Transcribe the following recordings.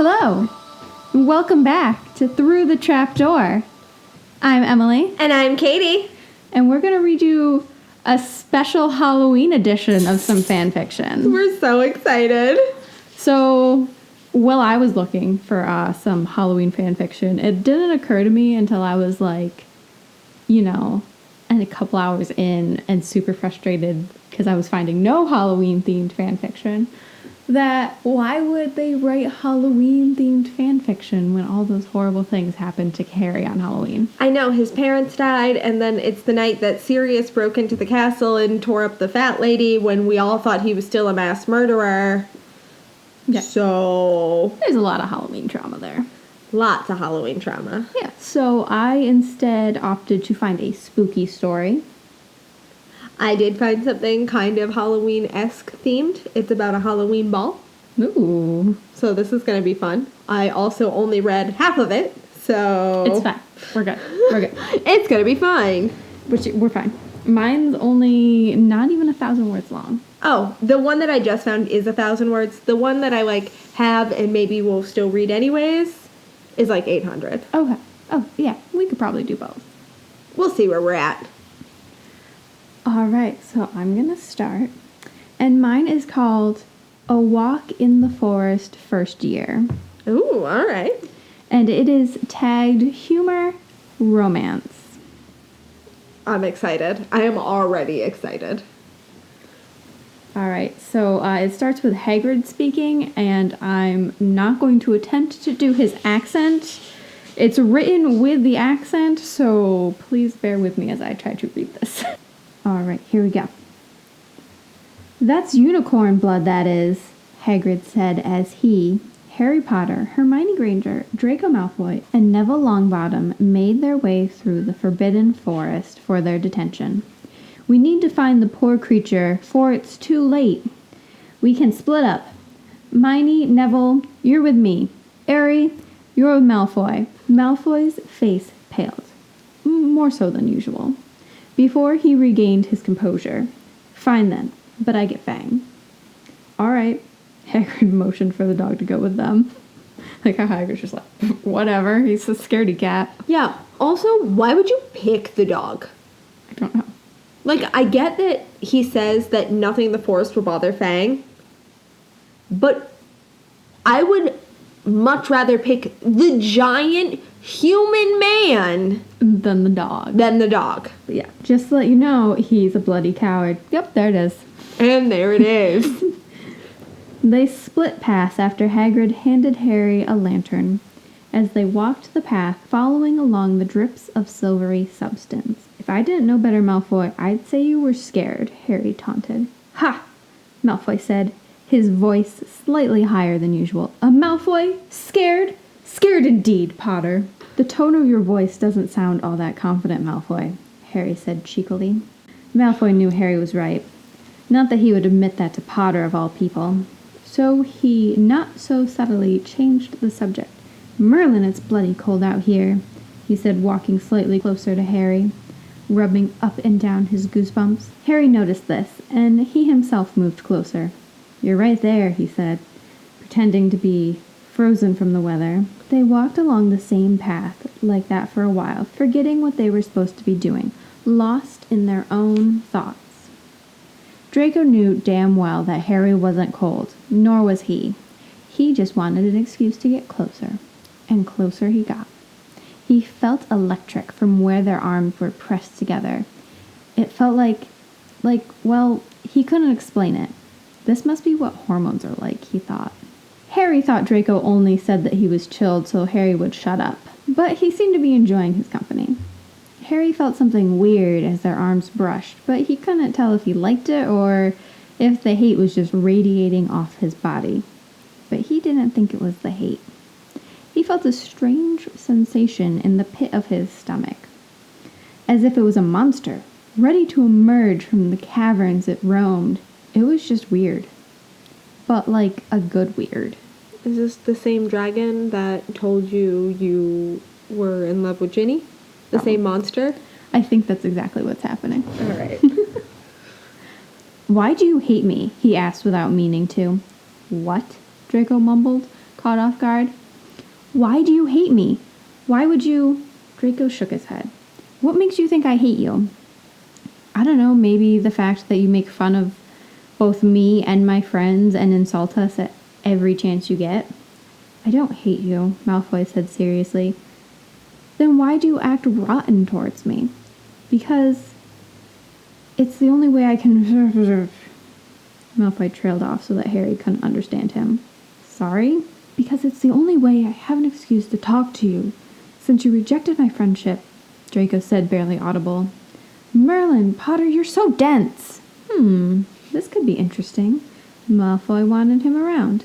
Hello, and welcome back to Through the Trapdoor. I'm Emily. And I'm Katie. And we're going to read you a special Halloween edition of some fan fiction. We're so excited. So, while I was looking for some Halloween fan fiction, it didn't occur to me until I was like, and a couple hours in and super frustrated because I was finding no Halloween-themed fan fiction, that why would they write Halloween-themed fan fiction when all those horrible things happened to Harry on Halloween? I know, his parents died, and then it's the night that Sirius broke into the castle and tore up the fat lady when we all thought he was still a mass murderer. Yeah. So There's a lot of Halloween trauma there. Lots of Halloween trauma. Yeah, so I instead opted to find a spooky story. I did find something kind of Halloween-esque themed. It's about a Halloween ball. Ooh. So this is going to be fun. I also only read half of it, so... It's fine. We're good. We're good. It's going to be fine. We're fine. Mine's only not even 1,000 words long. Oh, the one that I just found is 1,000 words. The one that I, have and maybe will still read anyways is, 800. Okay. Oh, yeah. We could probably do both. We'll see where we're at. All right. So I'm going to start. And mine is called A Walk in the Forest First Year. Ooh, all right. And it is tagged humor, romance. I'm excited. I am already excited. All right, so it starts with Hagrid speaking, and I'm not going to attempt to do his accent. It's written with the accent, so please bear with me as I try to read this. All right, here we go. "That's unicorn blood, that is," Hagrid said as he, Harry Potter, Hermione Granger, Draco Malfoy, and Neville Longbottom made their way through the Forbidden Forest for their detention. "We need to find the poor creature, for it's too late. We can split up. Hermione, Neville, you're with me. Harry, you're with Malfoy." Malfoy's face paled, more so than usual, before he regained his composure. "Fine then, but I get Fang." "All right." Hagrid motioned for the dog to go with them. How Hagrid's just whatever, he's a scaredy cat. Yeah, also, why would you pick the dog? I don't know. I get that he says that nothing in the forest will bother Fang, but I would much rather pick the giant human man Than the dog. But yeah. Just to let you know, he's a bloody coward. Yep, there it is. And there it is. They split paths after Hagrid handed Harry a lantern as they walked the path following along the drips of silvery substance. "If I didn't know better, Malfoy, I'd say you were scared," Harry taunted. "Ha!" Malfoy said, his voice slightly higher than usual. "Malfoy? Scared? Scared indeed, Potter." "The tone of your voice doesn't sound all that confident, Malfoy," Harry said cheekily. Malfoy knew Harry was right. Not that he would admit that to Potter of all people. So he not so subtly changed the subject. "Merlin, it's bloody cold out here," he said, walking slightly closer to Harry, rubbing up and down his goosebumps. Harry noticed this, and he himself moved closer. "You're right there," he said, pretending to be frozen from the weather. They walked along the same path, like that for a while, forgetting what they were supposed to be doing, lost in their own thoughts. Draco knew damn well that Harry wasn't cold, nor was he. He just wanted an excuse to get closer, and closer he got. He felt electric from where their arms were pressed together. It felt like, he couldn't explain it. This must be what hormones are like, he thought. Harry thought Draco only said that he was chilled so Harry would shut up, but he seemed to be enjoying his company. Harry felt something weird as their arms brushed, but he couldn't tell if he liked it or if the hate was just radiating off his body. But he didn't think it was the hate. He felt a strange sensation in the pit of his stomach, as if it was a monster, ready to emerge from the caverns it roamed. It was just weird, but a good weird. Is this the same dragon that told you were in love with Ginny? The same monster? I think that's exactly what's happening. All right. "Why do you hate me?" he asked without meaning to. "What?" Draco mumbled, caught off guard. Why do you hate me? Why would you... Draco shook his head. What makes you think I hate you? I don't know, maybe the fact that you make fun of both me and my friends and insult us at every chance you get. I don't hate you, Malfoy said seriously. Then why do you act rotten towards me? Because it's the only way I can... Malfoy trailed off so that Harry couldn't understand him. Sorry? Because it's the only way I have an excuse to talk to you, since you rejected my friendship, Draco said, barely audible. Merlin, Potter, you're so dense. This could be interesting. Malfoy wanted him around.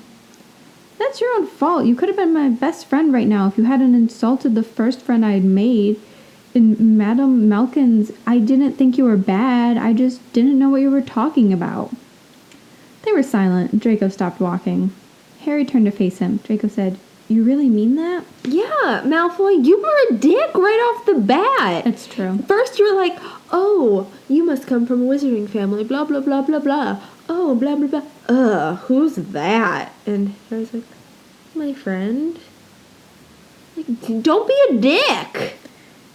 That's your own fault. You could have been my best friend right now if you hadn't insulted the first friend I had made. In Madame Malkin's, I didn't think you were bad. I just didn't know what you were talking about. They were silent. Draco stopped walking. Harry turned to face him. Draco said, You really mean that? Yeah, Malfoy, you were a dick right off the bat. That's true. First you were like, oh, you must come from a wizarding family, blah, blah, blah, blah, blah. Oh, blah, blah, blah. Who's that? And Harry's like, my friend. Like, don't be a dick.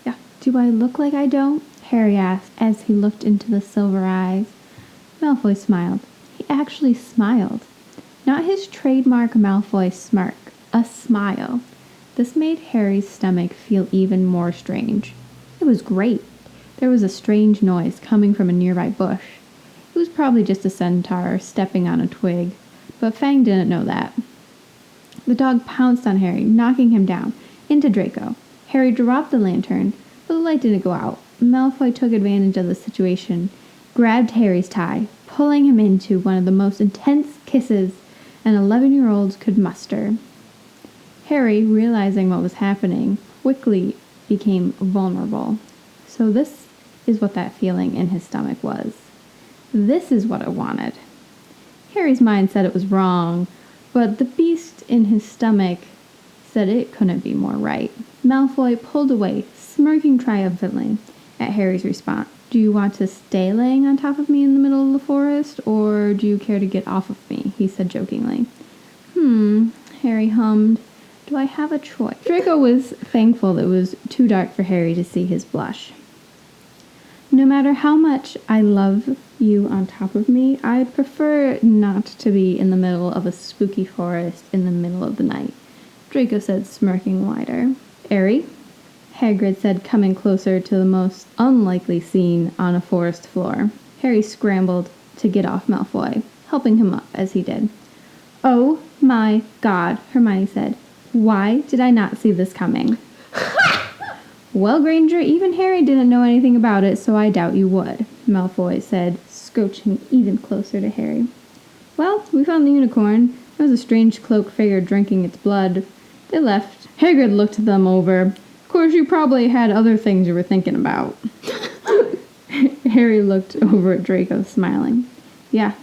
Yeah. Do I look like I don't? Harry asked as he looked into the silver eyes. Malfoy smiled. He actually smiled. Not his trademark Malfoy smirk. A smile. This made Harry's stomach feel even more strange. It was great. There was a strange noise coming from a nearby bush. It was probably just a centaur stepping on a twig, but Fang didn't know that. The dog pounced on Harry, knocking him down, into Draco. Harry dropped the lantern, but the light didn't go out. Malfoy took advantage of the situation, grabbed Harry's tie, pulling him into one of the most intense kisses an 11-year-old could muster. Harry, realizing what was happening, quickly became vulnerable. So this is what that feeling in his stomach was. This is what it wanted. Harry's mind said it was wrong, but the beast in his stomach said it couldn't be more right. Malfoy pulled away, smirking triumphantly at Harry's response. Do you want to stay laying on top of me in the middle of the forest, or do you care to get off of me? He said jokingly. Harry hummed. Do I have a choice? Draco was thankful that it was too dark for Harry to see his blush. No matter how much I love you on top of me, I'd prefer not to be in the middle of a spooky forest in the middle of the night, Draco said, smirking wider. Harry? Hagrid said, coming closer to the most unlikely scene on a forest floor. Harry scrambled to get off Malfoy, helping him up as he did. Oh my God, Hermione said. Why did I not see this coming? Well, Granger, even Harry didn't know anything about it, so I doubt you would, Malfoy said, scooching even closer to Harry. Well, we found the unicorn. There was a strange cloaked figure drinking its blood. They left. Hagrid looked them over. Of course, you probably had other things you were thinking about. Harry looked over at Draco, smiling. Yeah,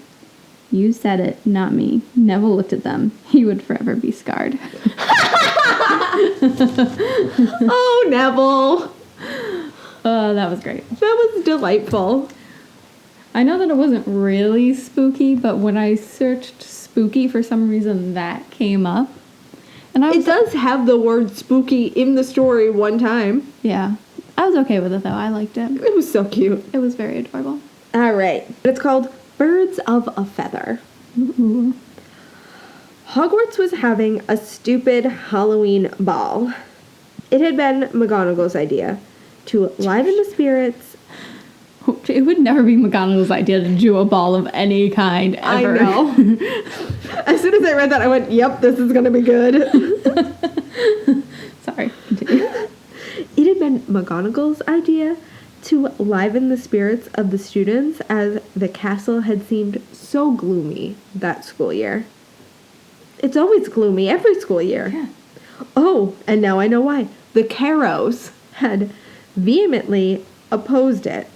you said it, not me. Neville looked at them. He would forever be scarred. Oh, Neville. That was great. That was delightful. I know that it wasn't really spooky, but when I searched spooky, for some reason that came up. And I was It does have the word spooky in the story one time. Yeah. I was okay with it, though. I liked it. It was so cute. It was very adorable. All right. It's called Birds of a Feather. Ooh. Hogwarts was having a stupid Halloween ball. It had been McGonagall's idea to liven the spirits. It would never be McGonagall's idea to do a ball of any kind, ever. I know. As soon as I read that, I went, yep, this is going to be good. Sorry, continue. It had been McGonagall's idea to liven the spirits of the students as the castle had seemed so gloomy that school year. It's always gloomy every school year. Yeah. Oh, and now I know why. The Carrows had vehemently opposed it.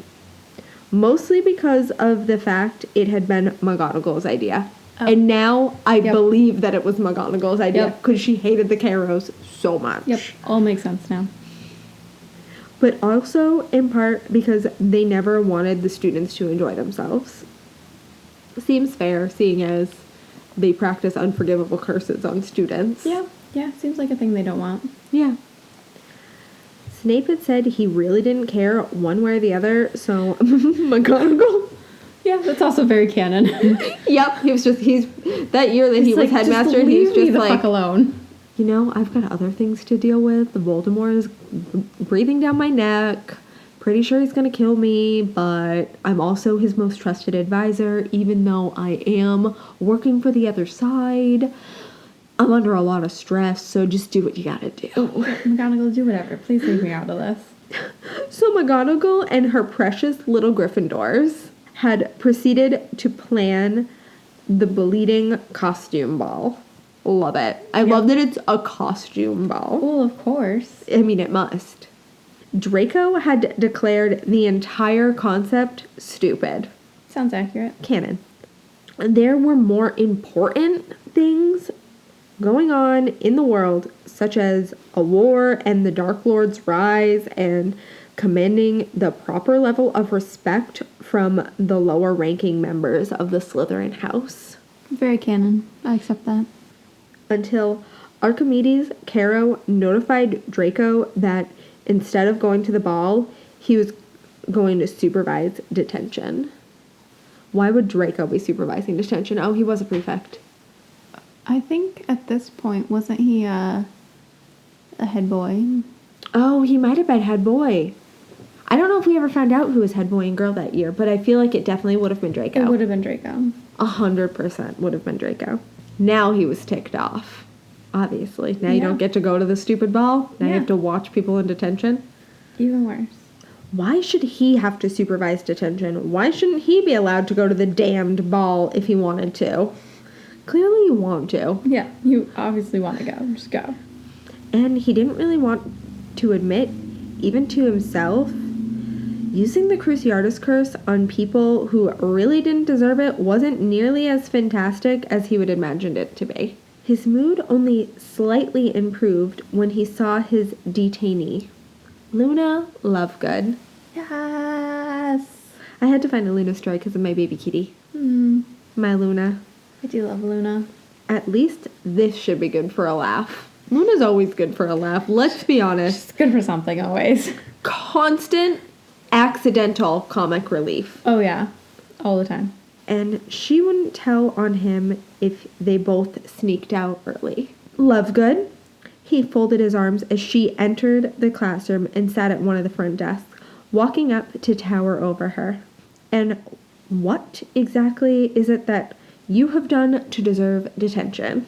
Mostly because of the fact it had been McGonagall's idea. Oh. And now I believe that it was McGonagall's idea Yep. because she hated the Carrows so much. Yep, all makes sense now. But also in part because they never wanted the students to enjoy themselves. Seems fair, seeing as they practice unforgivable curses on students. Yeah, seems like a thing they don't want. Yeah. Snape had said he really didn't care one way or the other, so McGonagall. Yeah, that's also very canon. Yep, he's that year that he was headmaster, he was just the like, fuck alone. you know, I've got other things to deal with. The Voldemort is breathing down my neck. Pretty sure he's gonna kill me, but I'm also his most trusted advisor, even though I am working for the other side. I'm under a lot of stress, so just do what you gotta do. McGonagall, do whatever. Please leave me out of this. So McGonagall and her precious little Gryffindors had proceeded to plan the bleeding costume ball. Love it. I love that it's a costume ball. Well, of course. I mean, it must. Draco had declared the entire concept stupid. Sounds accurate. Canon. There were more important things going on in the world, such as a war and the Dark Lord's rise and commanding the proper level of respect from the lower ranking members of the Slytherin house. Very canon. I accept that. Until Archimedes Caro notified Draco that instead of going to the ball, he was going to supervise detention. Why would Draco be supervising detention? Oh, he was a prefect. I think at this point, wasn't he a head boy? Oh, he might have been head boy. I don't know if we ever found out who was head boy and girl that year, but I feel like it definitely would have been Draco. It would have been Draco. 100% would have been Draco. Now he was ticked off, obviously. Now you Yeah. don't get to go to the stupid ball. Now you Yeah. have to watch people in detention. Even worse. Why should he have to supervise detention? Why shouldn't he be allowed to go to the damned ball if he wanted to? Clearly you want to. Yeah, you obviously want to go. Just go. And he didn't really want to admit, even to himself, using the Cruciatus Curse on people who really didn't deserve it wasn't nearly as fantastic as he would imagined it to be. His mood only slightly improved when he saw his detainee, Luna Lovegood. Yes. I had to find a Luna story because of my baby kitty. My Luna. I do love Luna. At least this should be good for a laugh. Luna's always good for a laugh, let's be honest. It's good for something always. Constant accidental comic relief. Oh yeah, all the time. And she wouldn't tell on him if they both sneaked out early. Lovegood. He folded his arms as she entered the classroom and sat at one of the front desks, walking up to tower over her. And what exactly is it that you have done to deserve detention?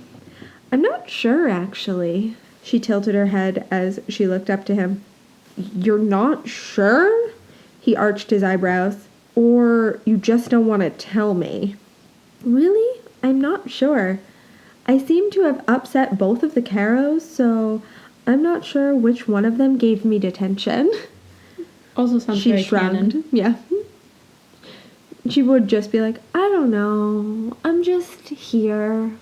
I'm not sure, actually. She tilted her head as she looked up to him. You're not sure? He arched his eyebrows. Or you just don't want to tell me? Really? I'm not sure. I seem to have upset both of the Caros, so I'm not sure which one of them gave me detention. Also sounds She very shrugged. canon. Yeah. She would just be like, I don't know. I'm just here.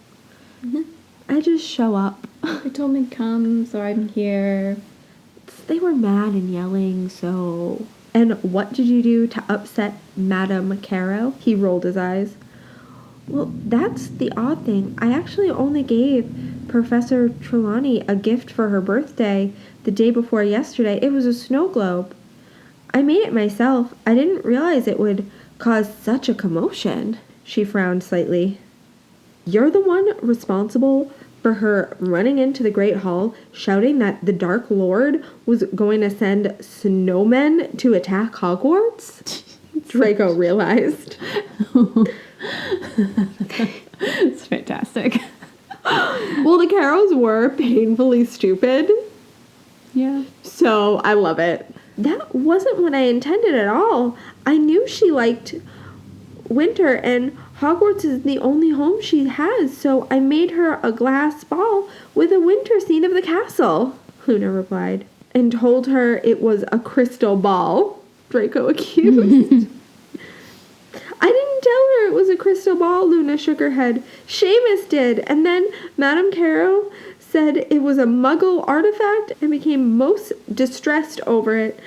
I just show up. They told me to come, so I'm here. They were mad and yelling, so... And what did you do to upset Madame Caro? He rolled his eyes. Well, that's the odd thing. I actually only gave Professor Trelawney a gift for her birthday the day before yesterday. It was a snow globe. I made it myself. I didn't realize it would cause such a commotion. She frowned slightly. You're the one responsible for her running into the Great Hall, shouting that the Dark Lord was going to send snowmen to attack Hogwarts? Draco realized. It's fantastic. Well, the Carols were painfully stupid, Yeah. so I love it. That wasn't what I intended at all. I knew she liked winter, and Hogwarts is the only home she has, so I made her a glass ball with a winter scene of the castle, Luna replied, and told her it was a crystal ball, Draco accused. I didn't tell her it was a crystal ball, Luna shook her head. Seamus did, and then Madame Caro said it was a muggle artifact and became most distressed over it.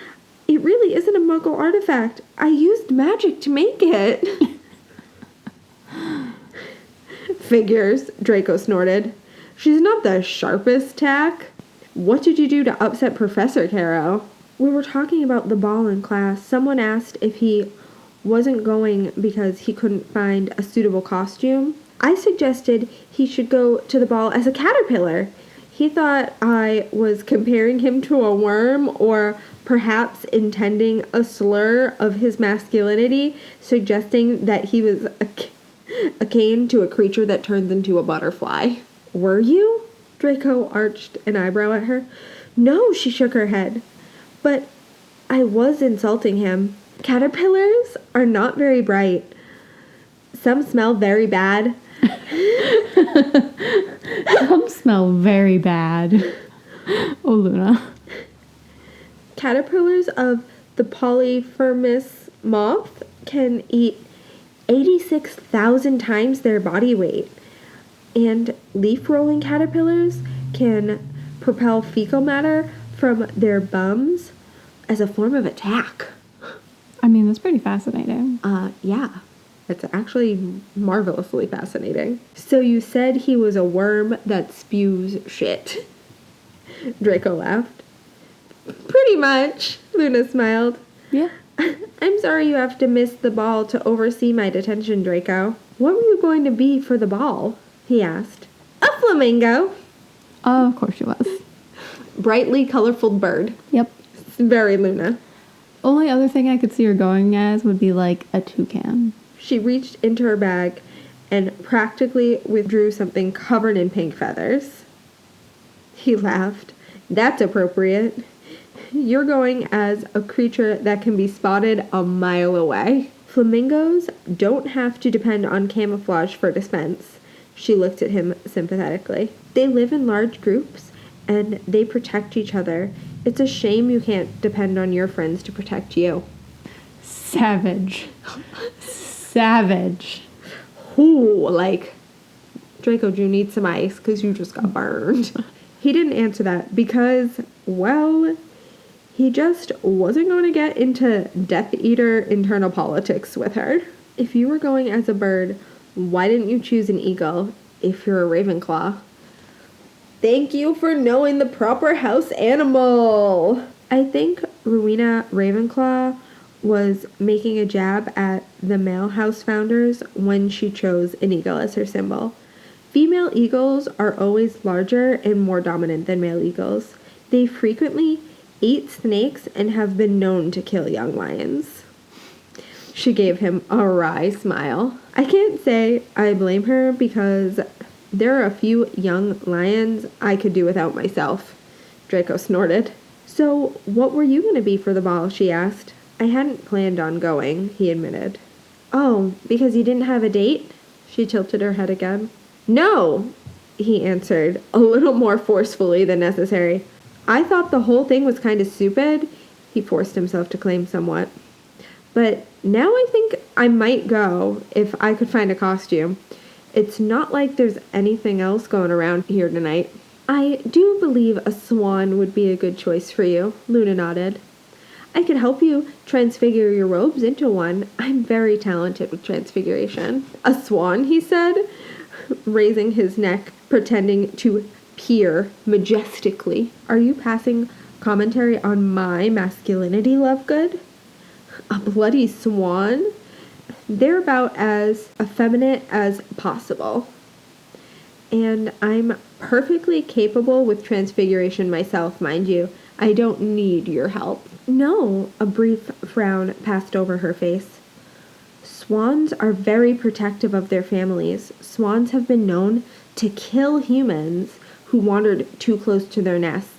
It really isn't a muggle artifact. I used magic to make it. Figures, Draco snorted. She's not the sharpest tack. What did you do to upset Professor Caro? We were talking about the ball in class. Someone asked if he wasn't going because he couldn't find a suitable costume. I suggested he should go to the ball as a caterpillar. He thought I was comparing him to a worm or perhaps intending a slur of his masculinity, suggesting that he was akin to a creature that turns into a butterfly. Were you? Draco arched an eyebrow at her. No, she shook her head. But I was insulting him. Caterpillars are not very bright. Some smell very bad. Some smell very bad. Oh, Luna. Caterpillars of the Polyphemus moth can eat 86,000 times their body weight. And leaf-rolling caterpillars can propel fecal matter from their bums as a form of attack. I mean, that's pretty fascinating. Yeah. It's actually marvelously fascinating. So you said he was a worm that spews shit. Draco laughed. Pretty much, Luna smiled. Yeah. I'm sorry you have to miss the ball to oversee my detention, Draco. What were you going to be for the ball? He asked. A flamingo. Oh, of course she was. Brightly colorful bird. Yep. It's very Luna. Only other thing I could see her going as would be like a toucan. She reached into her bag and practically withdrew something covered in pink feathers. He laughed. That's appropriate. You're going as a creature that can be spotted a mile away. Flamingos don't have to depend on camouflage for defense. She looked at him sympathetically. They live in large groups and they protect each other. It's a shame you can't depend on your friends to protect you. Savage. Savage. Ooh, like, Draco, do you need some ice? Because you just got burned. He didn't answer that because, well, he just wasn't going to get into Death Eater internal politics with her. If you were going as a bird, why didn't you choose an eagle if you're a Ravenclaw? Thank you for knowing the proper house animal. I think Rowena Ravenclaw was making a jab at the male house founders when she chose an eagle as her symbol. Female eagles are always larger and more dominant than male eagles. They frequently eat snakes and have been known to kill young lions. She gave him a wry smile. I can't say I blame her because there are a few young lions I could do without myself. Draco snorted. So, what were you going to be for the ball? She asked. I hadn't planned on going, he admitted. Oh, because you didn't have a date? She tilted her head again. No, he answered, a little more forcefully than necessary. I thought the whole thing was kind of stupid, he forced himself to claim somewhat. But now I think I might go if I could find a costume. It's not like there's anything else going around here tonight. I do believe a swan would be a good choice for you, Luna nodded. I could help you transfigure your robes into one. I'm very talented with transfiguration. A swan, he said, raising his neck, pretending to peer majestically. Are you passing commentary on my masculinity, Lovegood? A bloody swan? They're about as effeminate as possible. And I'm perfectly capable with transfiguration myself, mind you. I don't need your help. No, a brief frown passed over her face. Swans are very protective of their families. Swans have been known to kill humans who wandered too close to their nests.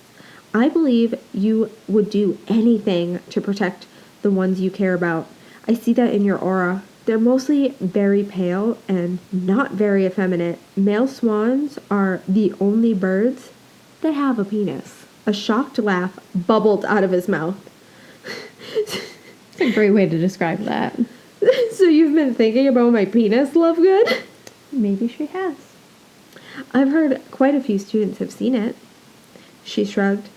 I believe you would do anything to protect the ones you care about. I see that in your aura. They're mostly very pale and not very effeminate. Male swans are the only birds that have a penis. A shocked laugh bubbled out of his mouth. It's a great way to describe that. So you've been thinking about my penis, Lovegood? Maybe she has. I've heard quite a few students have seen it. She shrugged.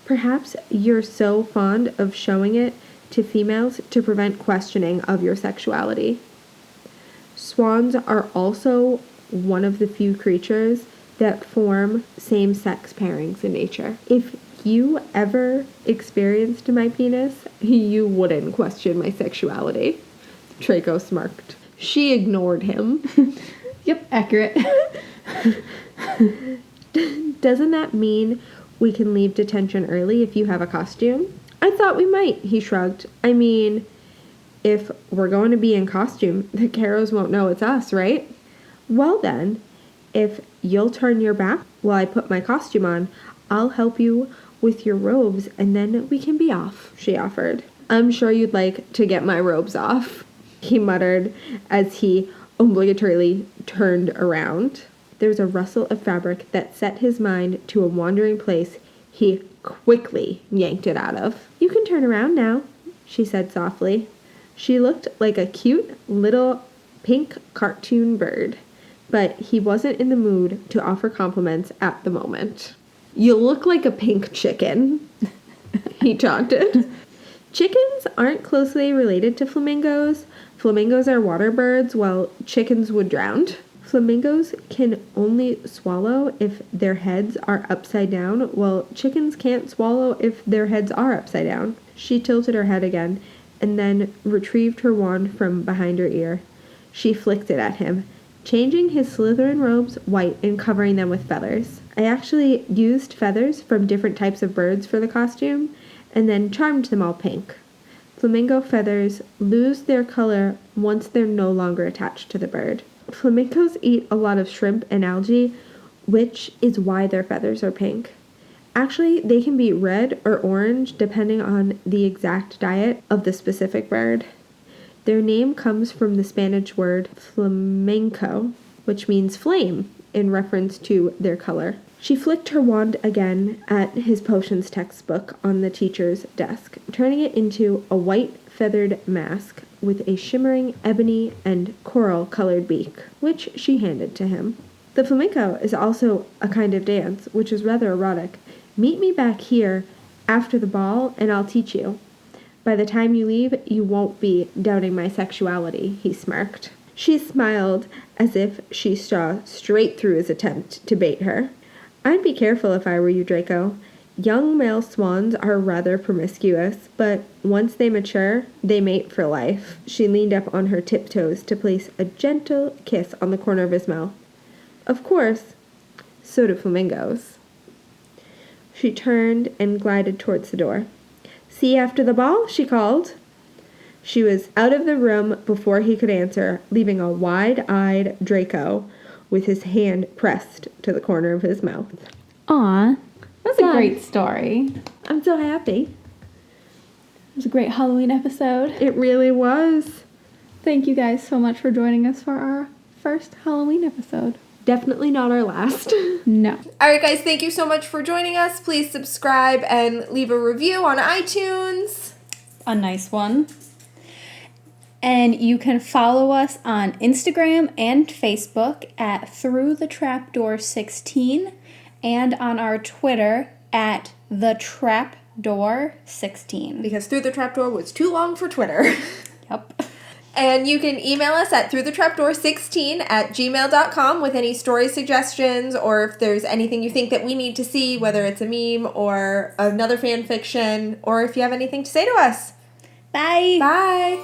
Perhaps you're so fond of showing it to females to prevent questioning of your sexuality. Swans are also one of the few creatures that form same-sex pairings in nature. If you ever experienced my penis, you wouldn't question my sexuality. Draco smirked. She ignored him. Yep, accurate. Doesn't that mean we can leave detention early if you have a costume? I thought we might, he shrugged. I mean, if we're going to be in costume, the Caros won't know it's us, right? Well then, if you'll turn your back while I put my costume on, I'll help you with your robes and then we can be off, she offered. I'm sure you'd like to get my robes off, he muttered as he obligatorily turned around. There was a rustle of fabric that set his mind to a wandering place he quickly yanked it out of. You can turn around now, she said softly. She looked like a cute little pink cartoon bird, but he wasn't in the mood to offer compliments at the moment. You look like a pink chicken, he taunted. Chickens aren't closely related to flamingos. Flamingos are water birds, while chickens would drown. Flamingos can only swallow if their heads are upside down, while chickens can't swallow if their heads are upside down. She tilted her head again, and then retrieved her wand from behind her ear. She flicked it at him, changing his Slytherin robes white and covering them with feathers. I actually used feathers from different types of birds for the costume, and then charmed them all pink. Flamingo feathers lose their color once they're no longer attached to the bird. Flamingos eat a lot of shrimp and algae, which is why their feathers are pink. Actually, they can be red or orange depending on the exact diet of the specific bird. Their name comes from the Spanish word flamenco, which means flame, in reference to their color. She flicked her wand again at his potions textbook on the teacher's desk, turning it into a white feathered mask with a shimmering ebony and coral-colored beak, which she handed to him. The flamenco is also a kind of dance, which is rather erotic. Meet me back here after the ball, and I'll teach you. By the time you leave, you won't be doubting my sexuality, he smirked. She smiled as if she saw straight through his attempt to bait her. I'd be careful if I were you, Draco. Young male swans are rather promiscuous, but once they mature, they mate for life. She leaned up on her tiptoes to place a gentle kiss on the corner of his mouth. Of course, so do flamingos. She turned and glided towards the door. See you after the ball, she called. She was out of the room before he could answer, leaving a wide-eyed Draco with his hand pressed to the corner of his mouth. Aw, that's a great story. I'm so happy. It was a great Halloween episode. It really was. Thank you guys so much for joining us for our first Halloween episode. Definitely not our last. No. All right, guys, thank you so much for joining us. Please subscribe and leave a review on iTunes. A nice one. And you can follow us on Instagram and Facebook at Through the Trapdoor 16 and on our Twitter at The Trapdoor 16. Because Through the Trapdoor was too long for Twitter. Yep. And you can email us at throughthetrapdoor16@gmail.com with any story suggestions, or if there's anything you think that we need to see, whether it's a meme or another fan fiction, or if you have anything to say to us. Bye. Bye.